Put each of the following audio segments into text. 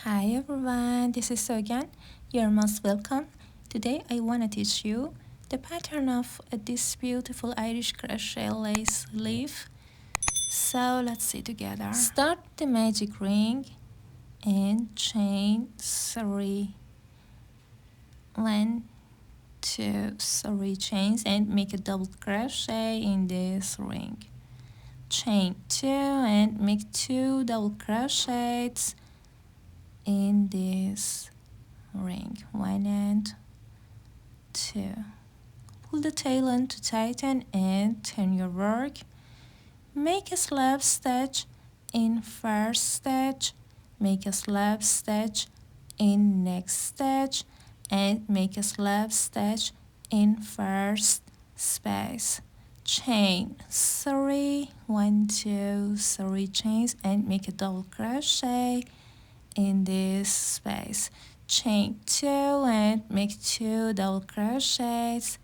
Hi everyone, this is Sogan. You're most welcome. Today I want to teach you the pattern of this beautiful Irish crochet lace leaf. So let's see together. Start the magic ring and chain 3. 1, 2, 3 chains and make a double crochet in this ring. Chain 2 and make 2 double crochets in this ring. 1 and 2. Pull the tail end to tighten and turn your work. Make a slab stitch in first stitch, make a slab stitch in next stitch, and make a slab stitch in first space. Chain 3, 1, 2, 3 chains and make a double crochet in this space. Chain 2 and make 2 double crochets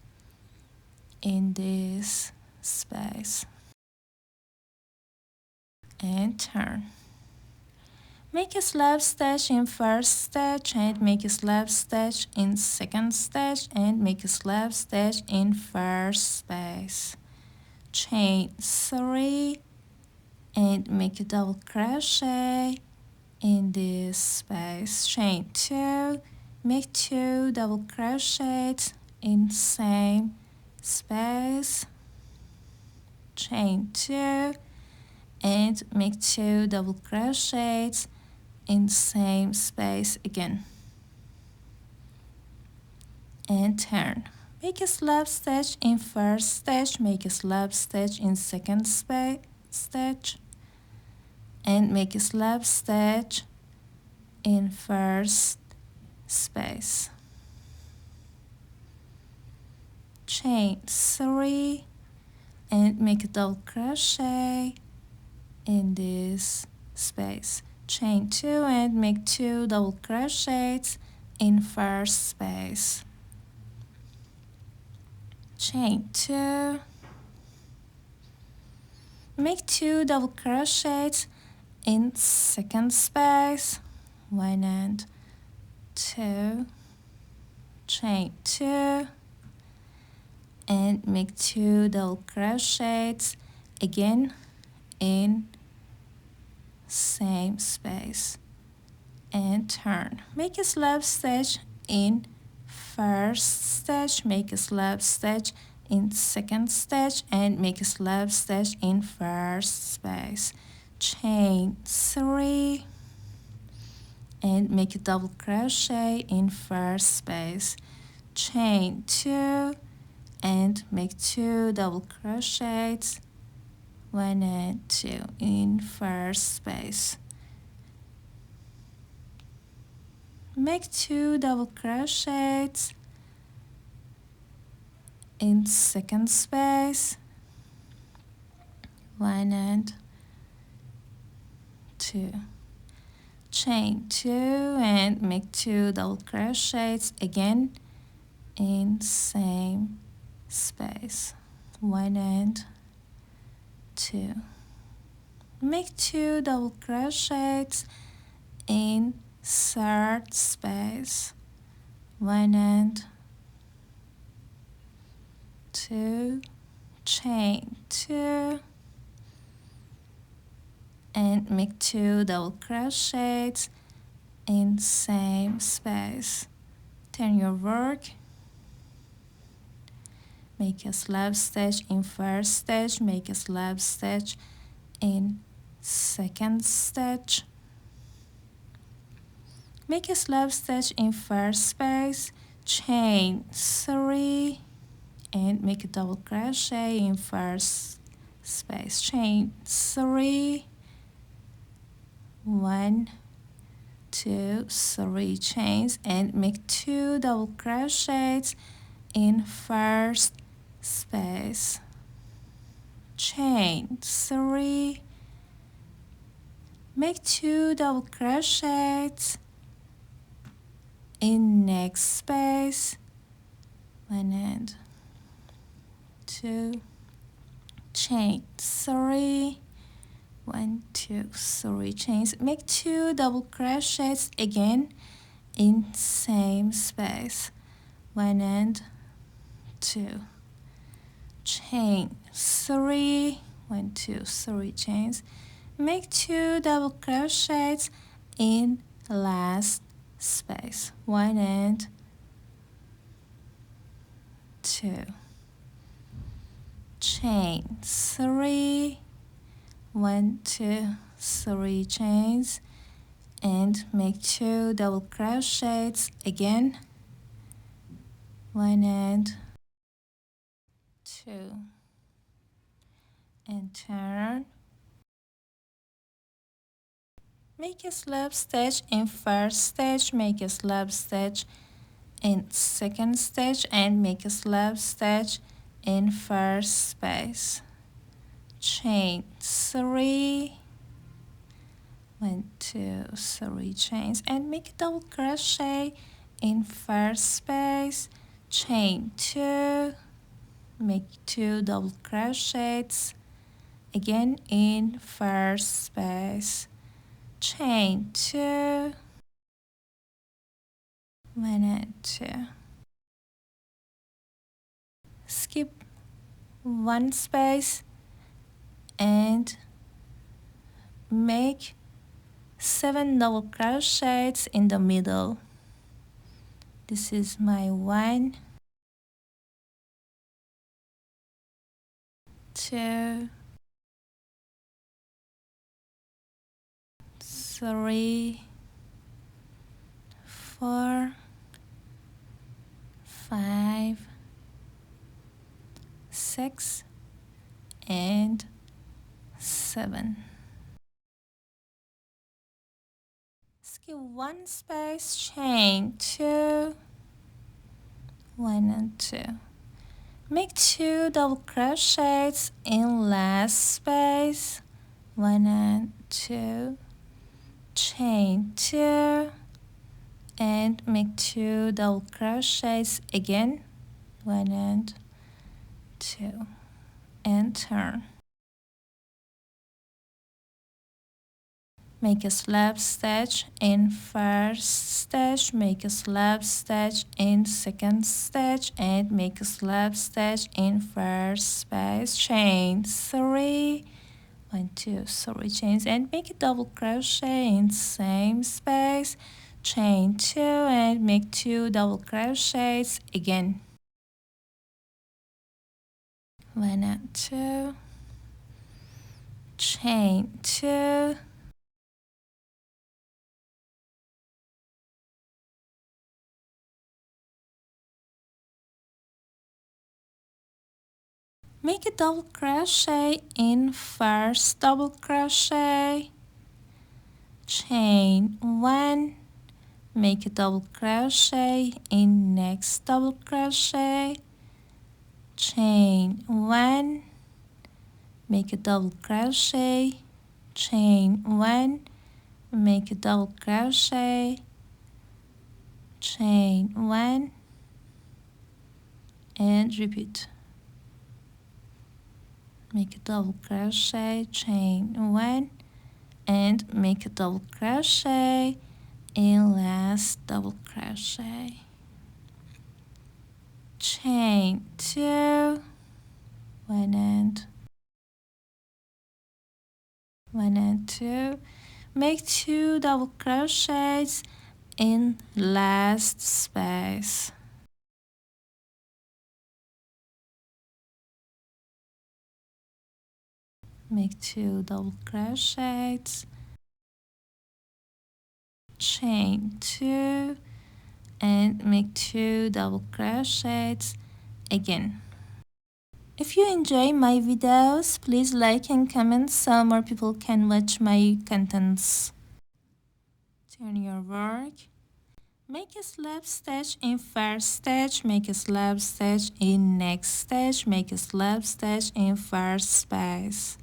in this space and turn. Make a slab stitch in first stitch and make a slab stitch in second stitch and make a slab stitch in first space. Chain 3 and make a double crochet in this space. Chain 2, make 2 double crochets in same space. Chain 2 and make 2 double crochets in same space again and turn. Make a slab stitch in first stitch, make a slab stitch in second stitch and make a slab stitch in first space. Chain 3 and make a double crochet in this space. Chain 2 and make 2 double crochets in first space. Chain 2, make 2 double crochets in second space. 1 and 2, chain 2 and make 2 double crochets again in same space and turn. Make a slab stitch in first stitch, make a slab stitch in second stitch and make a slab stitch in first space. Chain 3 and make a double crochet in first space. Chain 2 and make 2 double crochets, 1 and 2 in first space. Make 2 double crochets in second space, 1 and 2. Chain 2 and make 2 double crochets again in same space, 1 and 2. Make 2 double crochets in third space, 1 and 2, chain 2 and make 2 double crochets in same space. Turn your work. Make a slab stitch in first stitch, make a slab stitch in second stitch. Make a slab stitch in first space, chain 3 and make a double crochet in first space. Chain 3, 1, 2, 3 chains and make 2 double crochets in first space. Chain 3, make 2 double crochets in next space, 1 and 2, chain 3, 1 2 3 chains, make 2 double crochets again in same space, 1 and 2, chain 3, 1 2 3 chains, make 2 double crochets in last space, 1 and 2, chain 3, 1 2 3 chains, and make 2 double crochets again, 1 and 2, and turn, make a slip stitch in first stitch, make a slip stitch in second stitch, and make a slip stitch in first space, chain 3, 1 2 3 chains, and make a double crochet in first space, chain 2, make 2 double crochets again in first space, chain 2, 1 and 2, skip 1 space and make 7 double crochets in the middle. This is my 1 2 3 4 5 6 and 7. Skip 1 space, chain 2, 1 and 2. Make 2 double crochets in last space, 1 and 2, chain 2, and make 2 double crochets again, 1 and 2, and turn. Make a slip stitch in first stitch, make a slip stitch in second stitch, and make a slip stitch in first space, chain 3, 1 2 3 chains, and make a double crochet in same space, chain 2, and make 2 double crochets again, 1 and 2, chain 2, make a double crochet in first double crochet, chain 1, make a double crochet in next double crochet, chain 1, make a double crochet, chain 1, make a double crochet, chain 1, and repeat. Make a double crochet, chain 1, and make a double crochet in last double crochet, chain 2, 1 and 2, make 2 double crochets in last space, make 2 double crochets, chain 2, and make 2 double crochets again. If you enjoy my videos, please like and comment so more people can watch my contents. Turn your work. Make a slip stitch in first stitch, make a slip stitch in next stitch, make a slip stitch in first space,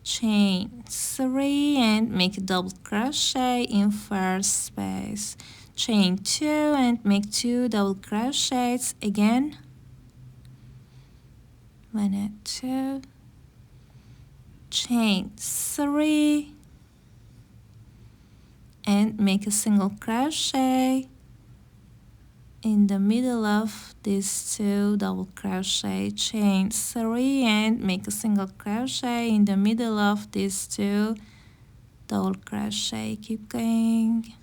chain 3, and make a double crochet in first space, chain 2, and make 2 double crochets again, 1 and 2, chain 3 and make a single crochet in the middle of these 2 double crochet, chain 3 and make a single crochet in the middle of these 2 double crochet. Keep going.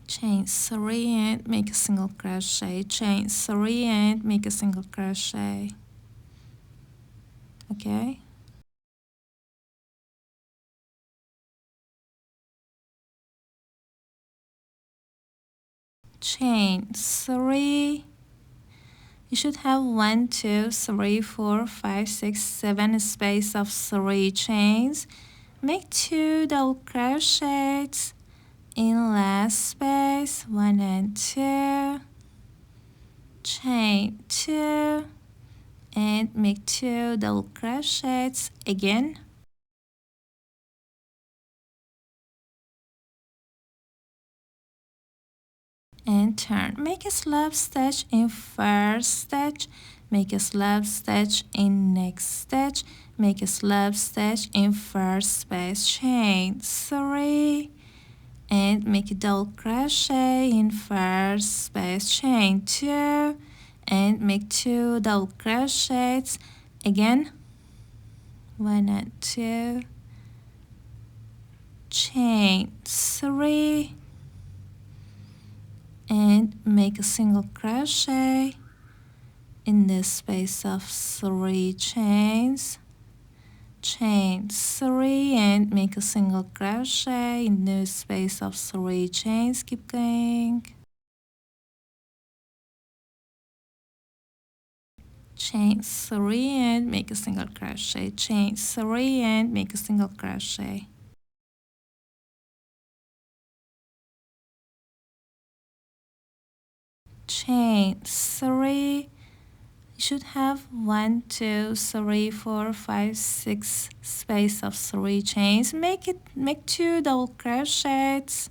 Chain 3 and make a single crochet, chain 3 and make a single crochet. Okay, chain 3. You should have 1 2 3 4 5 6 7 space of 3 chains. Make 2 double crochets in last space, 1 and 2, chain 2 and make 2 double crochets again, and turn. Make a slip stitch in first stitch, make a slip stitch in next stitch, make a slip stitch in first space, chain 3 and make a double crochet in first space, chain 2 and make 2 double crochets again, 1 and 2, chain 3 and make a single crochet in the space of 3 chains, chain 3 and make a single crochet in the space of 3 chains. Keep going. Chain 3 and make a single crochet, chain 3 and make a single crochet. Chain 3. You should have 1 2 3 4 5 6 space of 3 chains. Make 2 double crochets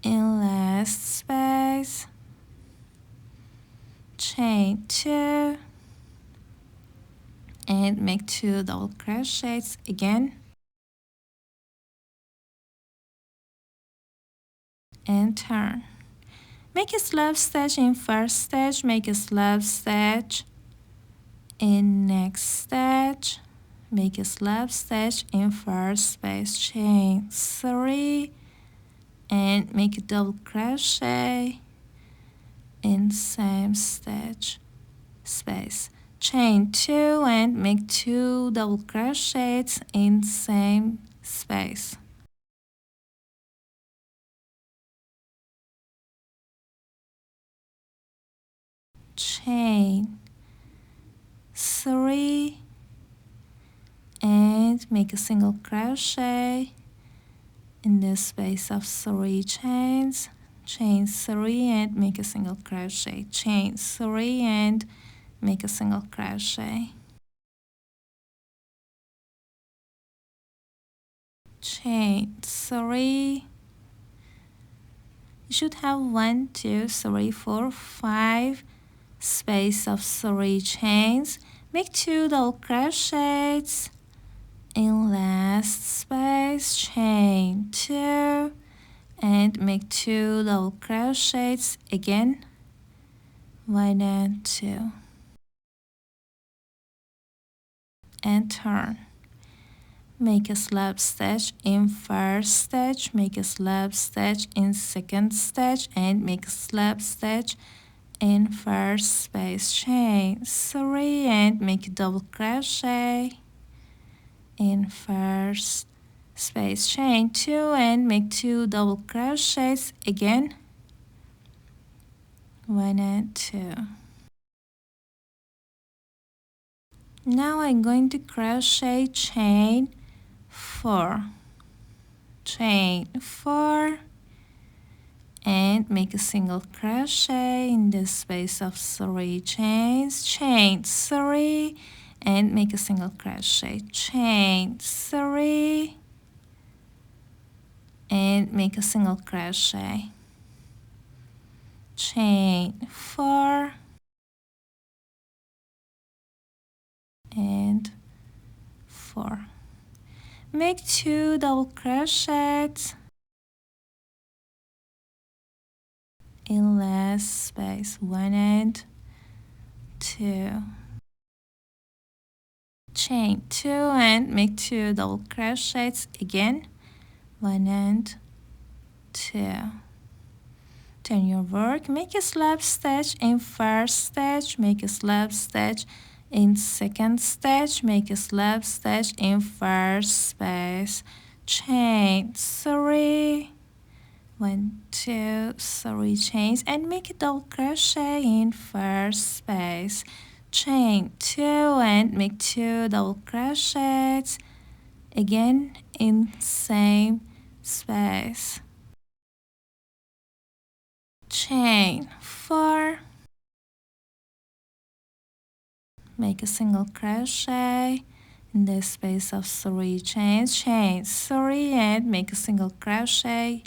in last space, chain 2 and make 2 double crochets again, and turn. Make a slip stitch in first stitch, make a slip stitch in next stitch, make a slip stitch in first space, chain 3 and make a double crochet in same stitch space, chain 2 and make 2 double crochets in same space. Chain 3 and make a single crochet in the space of 3 chains, chain 3 and make a single crochet, chain 3 and make a single crochet, chain 3. You should have 1 2 3 4 5 space of 3 chains. Make 2 double crochets in last space, chain 2 and make 2 double crochets again, 1 and 2, and turn. Make a slip stitch in first stitch, make a slip stitch in second stitch and make a slip stitch in first space, chain 3 and make a double crochet in first space, chain 2 and make 2 double crochets again, 1 and 2. Now I'm going to crochet chain 4, chain 4 and make a single crochet in the space of 3 chains, chain 3 and make a single crochet, chain 3 and make a single crochet, chain 4 and 4. Make 2 double crochets in last space, 1 and 2. Chain 2 and make 2 double crochets again, 1 and 2. Turn your work, make a slab stitch in first stitch, make a slab stitch in second stitch, make a slab stitch in first space, chain 3, 1, 2, 3 chains, and make a double crochet in first space, chain 2 and make 2 double crochets again in same space, chain 4, make a single crochet in the space of 3 chains, chain 3 and make a single crochet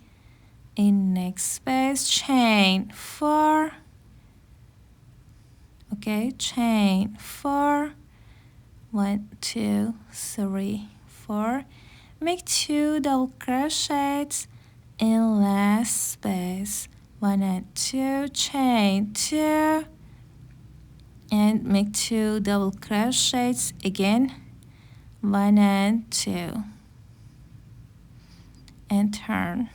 in next space, chain 4, okay, chain 4, 1, 2, 3, 4, make 2 double crochets in last space, 1 and 2, chain 2 and make 2 double crochets again, 1 and 2, and turn.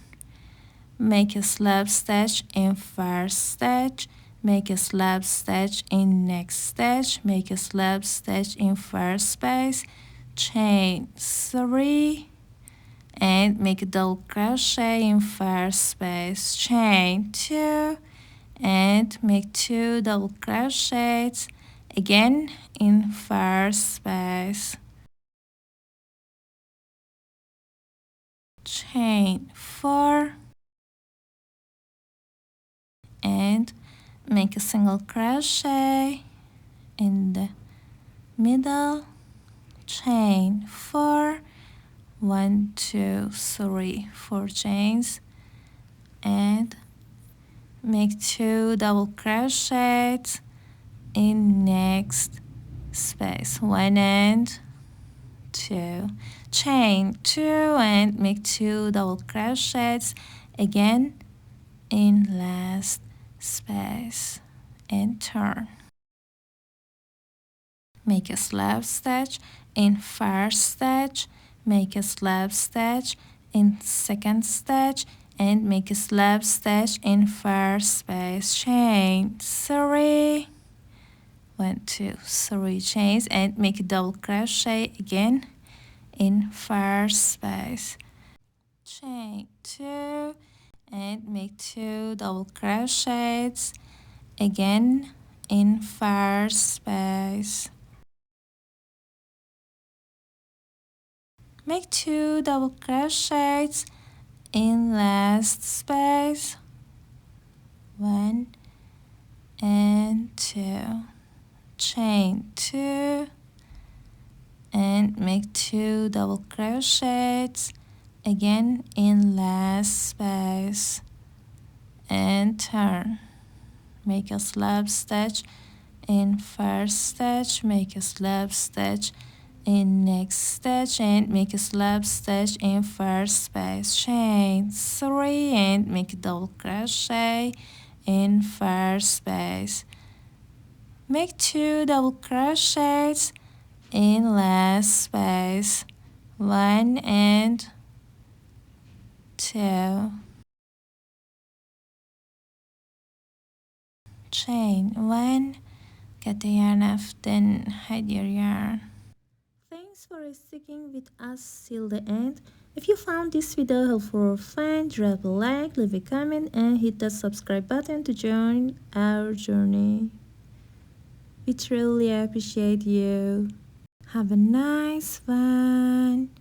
Make a slab stitch in first stitch, make a slab stitch in next stitch, make a slab stitch in first space, chain 3 and make a double crochet in first space, chain 2 and make 2 double crochets again in first space, chain 4 and make a single crochet in the middle, chain 4, 1, 2, 3, 4 chains, and make 2 double crochets in next space, 1 and 2, chain 2 and make 2 double crochets again in last space, and turn. Make a slab stitch in first stitch, make a slab stitch in second stitch, and make a slab stitch in first space, chain 3, 1, 2, 3 chains, and make a double crochet again in first space, chain 2 and make 2 double crochets again in first space, make 2 double crochets in last space, 1 and 2, chain 2 and make 2 double crochets again in last space, and turn. Make a slab stitch in first stitch, make a slab stitch in next stitch, and make a slab stitch in first space, chain 3 and make a double crochet in first space, make 2 double crochets in last space, 1 and 2, chain 1, get the yarn off, then hide your yarn. Thanks for sticking with us till the end. If you found this video helpful or fun, drop a like, leave a comment, and hit the subscribe button to join our journey. We truly appreciate you. Have a nice one.